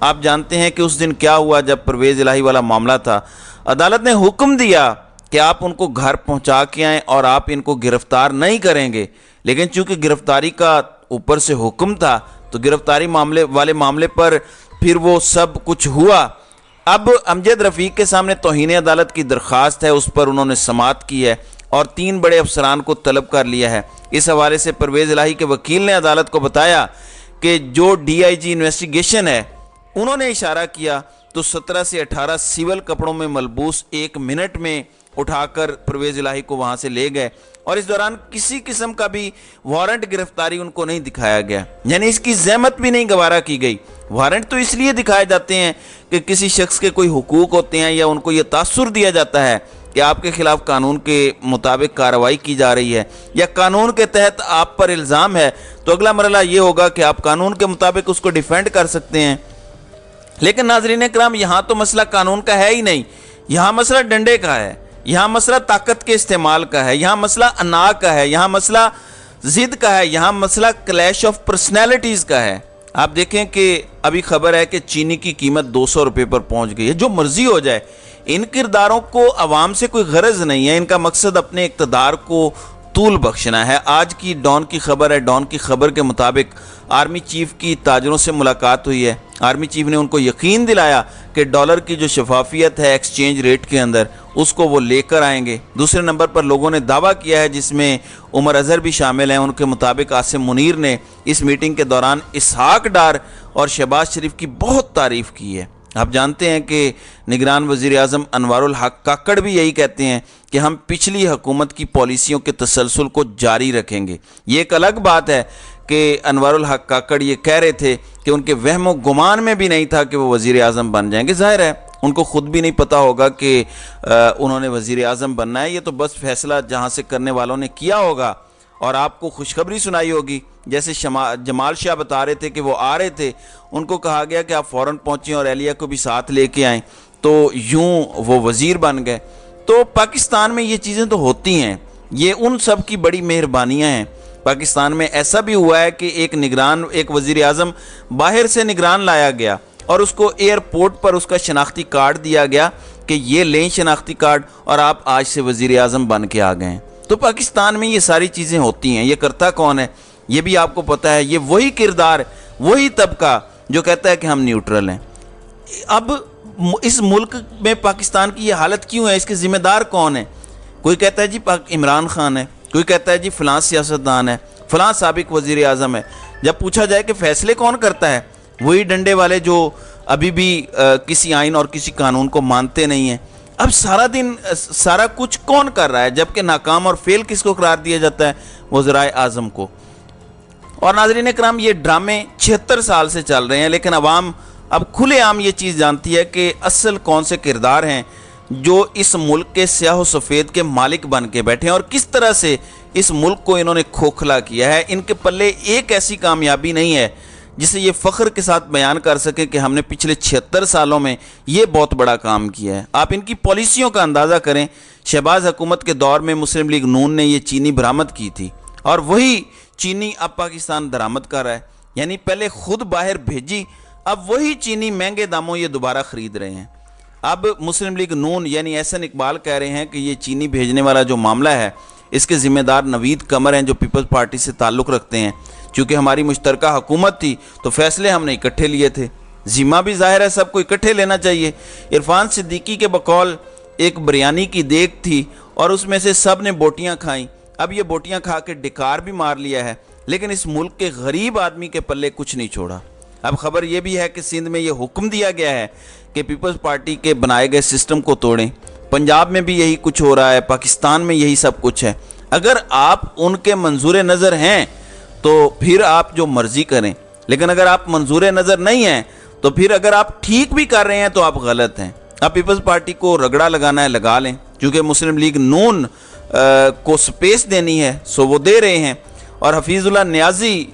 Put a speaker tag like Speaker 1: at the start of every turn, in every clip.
Speaker 1: آپ جانتے ہیں کہ اس دن کیا ہوا جب پرویز الہی والا معاملہ تھا. عدالت نے حکم دیا کہ آپ ان کو گھر پہنچا کے آئیں اور آپ ان کو گرفتار نہیں کریں گے، لیکن چونکہ گرفتاری کا اوپر سے حکم تھا تو گرفتاری معاملے پر پھر وہ سب کچھ ہوا. اب امجد رفیق کے سامنے توہین عدالت کی درخواست ہے، اس پر انہوں نے سماعت کی ہے اور 3 بڑے افسران کو طلب کر لیا ہے. اس حوالے سے پرویز الہی کے وکیل نے عدالت کو بتایا کہ جو DIG انویسٹیگیشن ہے انہوں نے اشارہ کیا تو 17 سے 18 سول کپڑوں میں ملبوس 1 منٹ میں اٹھا کر پرویز الہی کو وہاں سے لے گئے اور اس دوران کسی قسم کا بھی وارنٹ گرفتاری ان کو نہیں دکھایا گیا، یعنی اس کی زحمت بھی نہیں گوارا کی گئی. وارنٹ تو اس لیے دکھائے جاتے ہیں کہ کسی شخص کے کوئی حقوق ہوتے ہیں یا ان کو یہ تاثر دیا جاتا ہے کہ آپ کے خلاف قانون کے مطابق کارروائی کی جا رہی ہے یا قانون کے تحت آپ پر الزام ہے تو اگلا مرحلہ یہ ہوگا کہ آپ قانون کے مطابق اس کو ڈیفینڈ کر سکتے ہیں. لیکن ناظرین اکرام، یہاں تو مسئلہ قانون کا ہے ہی نہیں، یہاں مسئلہ ڈنڈے کا ہے، یہاں مسئلہ طاقت کے استعمال کا ہے، یہاں مسئلہ انا کا ہے، یہاں مسئلہ ضد کا ہے، یہاں مسئلہ کلیش آف پرسنالٹیز کا ہے. آپ دیکھیں کہ ابھی خبر ہے کہ چینی کی قیمت 200 روپے پر پہنچ گئی ہے. جو مرضی ہو جائے، ان کرداروں کو عوام سے کوئی غرض نہیں ہے، ان کا مقصد اپنے اقتدار کو طول بخشنا ہے. آج کی ڈان کی خبر ہے، ڈان کی خبر کے مطابق آرمی چیف کی تاجروں سے ملاقات ہوئی ہے. آرمی چیف نے ان کو یقین دلایا کہ ڈالر کی جو شفافیت ہے ایکسچینج ریٹ کے اندر اس کو وہ لے کر آئیں گے. دوسرے نمبر پر لوگوں نے دعویٰ کیا ہے، جس میں عمر اظہر بھی شامل ہیں، ان کے مطابق عاصم منیر نے اس میٹنگ کے دوران اسحاق ڈار اور شہباز شریف کی بہت تعریف کی ہے. آپ جانتے ہیں کہ نگران وزیر اعظم انوار الحق کاکڑ بھی یہی کہتے ہیں کہ ہم پچھلی حکومت کی پالیسیوں کے تسلسل کو جاری رکھیں گے. یہ ایک الگ بات ہے کہ انوار الحق کاکڑ یہ کہہ رہے تھے کہ ان کے وہم و گمان میں بھی نہیں تھا کہ وہ وزیر اعظم بن جائیں گے. ظاہر ہے ان کو خود بھی نہیں پتا ہوگا کہ انہوں نے وزیر اعظم بننا ہے، یہ تو بس فیصلہ جہاں سے کرنے والوں نے کیا ہوگا اور آپ کو خوشخبری سنائی ہوگی. جیسے جمال شاہ بتا رہے تھے کہ وہ آ رہے تھے، ان کو کہا گیا کہ آپ فوراً پہنچیں اور اہلیہ کو بھی ساتھ لے کے آئیں، تو یوں وہ وزیر بن گئے. تو پاکستان میں یہ چیزیں تو ہوتی ہیں، یہ ان سب کی بڑی مہربانیاں ہیں. پاکستان میں ایسا بھی ہوا ہے کہ ایک وزیر اعظم باہر سے نگران لایا گیا اور اس کو ایئرپورٹ پر اس کا شناختی کارڈ دیا گیا کہ یہ لیں شناختی کارڈ اور آپ آج سے وزیر اعظم بن کے آ گئے ہیں. تو پاکستان میں یہ ساری چیزیں ہوتی ہیں. یہ کرتا کون ہے یہ بھی آپ کو پتہ ہے، یہ وہی کردار، وہی طبقہ جو کہتا ہے کہ ہم نیوٹرل ہیں. اب اس ملک میں پاکستان کی یہ حالت کیوں ہے، اس کے ذمہ دار کون ہے؟ کوئی کہتا ہے جی عمران خان ہے، کوئی کہتا ہے جی فلاں سیاستدان ہے، فلاں سابق وزیر اعظم ہے. جب پوچھا جائے کہ فیصلے کون کرتا ہے، وہی ڈنڈے والے جو ابھی بھی کسی آئین اور کسی قانون کو مانتے نہیں ہیں. اب سارا دن سارا کچھ کون کر رہا ہے، جبکہ ناکام اور فیل کس کو قرار دیا جاتا ہے؟ وزرائے اعظم کو. اور ناظرین اکرام، یہ ڈرامے 76 سال سے چل رہے ہیں، لیکن عوام اب کھلے عام یہ چیز جانتی ہے کہ اصل کون سے کردار ہیں جو اس ملک کے سیاہ و سفید کے مالک بن کے بیٹھے ہیں اور کس طرح سے اس ملک کو انہوں نے کھوکھلا کیا ہے. ان کے پلے ایک ایسی کامیابی نہیں ہے جسے یہ فخر کے ساتھ بیان کر سکے کہ ہم نے پچھلے 76 سالوں میں یہ بہت بڑا کام کیا ہے. آپ ان کی پالیسیوں کا اندازہ کریں. شہباز حکومت کے دور میں مسلم لیگ نون نے یہ چینی برآمد کی تھی اور وہی چینی اب پاکستان درآمد کر رہا ہے، یعنی پہلے خود باہر بھیجی، اب وہی چینی مہنگے داموں یہ دوبارہ خرید رہے ہیں. اب مسلم لیگ نون یعنی احسن اقبال کہہ رہے ہیں کہ یہ چینی بھیجنے والا جو معاملہ ہے اس کے ذمہ دار نوید قمر ہیں جو پیپلز پارٹی سے تعلق رکھتے ہیں. چونکہ ہماری مشترکہ حکومت تھی تو فیصلے ہم نے اکٹھے لیے تھے، ذمہ بھی ظاہر ہے سب کو اکٹھے لینا چاہیے. عرفان صدیقی کے بقول ایک بریانی کی دیگ تھی اور اس میں سے سب نے بوٹیاں کھائیں. اب یہ بوٹیاں کھا کے ڈکار بھی مار لیا ہے، لیکن اس ملک کے غریب آدمی کے پلے کچھ نہیں چھوڑا. اب خبر یہ بھی ہے کہ سندھ میں یہ حکم دیا گیا ہے کہ پیپلز پارٹی کے بنائے گئے سسٹم کو توڑیں. پنجاب میں بھی یہی کچھ ہو رہا ہے، پاکستان میں یہی سب کچھ ہے. اگر آپ ان کے منظور نظر ہیں تو پھر آپ جو مرضی کریں، لیکن اگر آپ منظور نظر نہیں ہیں تو پھر اگر آپ ٹھیک بھی کر رہے ہیں تو آپ غلط ہیں. اب پیپلز پارٹی کو رگڑا لگانا ہے لگا لیں، کیونکہ مسلم لیگ نون کو سپیس دینی ہے سو وہ دے رہے ہیں. اور حفیظ اللہ نیازی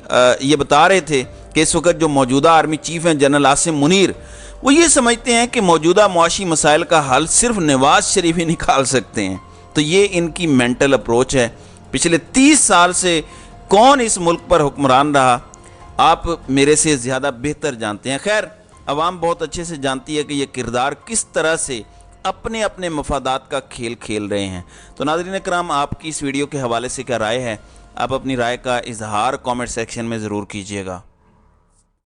Speaker 1: یہ بتا رہے تھے کہ اس وقت جو موجودہ آرمی چیف ہیں جنرل عاصم منیر، وہ یہ سمجھتے ہیں کہ موجودہ معاشی مسائل کا حل صرف نواز شریف ہی نکال سکتے ہیں. تو یہ ان کی مینٹل اپروچ ہے. پچھلے 30 سال سے کون اس ملک پر حکمران رہا آپ میرے سے زیادہ بہتر جانتے ہیں. خیر، عوام بہت اچھے سے جانتی ہے کہ یہ کردار کس طرح سے اپنے اپنے مفادات کا کھیل کھیل رہے ہیں۔ تو ناظرین کرام، آپ کی اس ویڈیو کے حوالے سے کیا رائے ہے؟ آپ اپنی رائے کا اظہار کامنٹ سیکشن میں ضرور کیجیے گا۔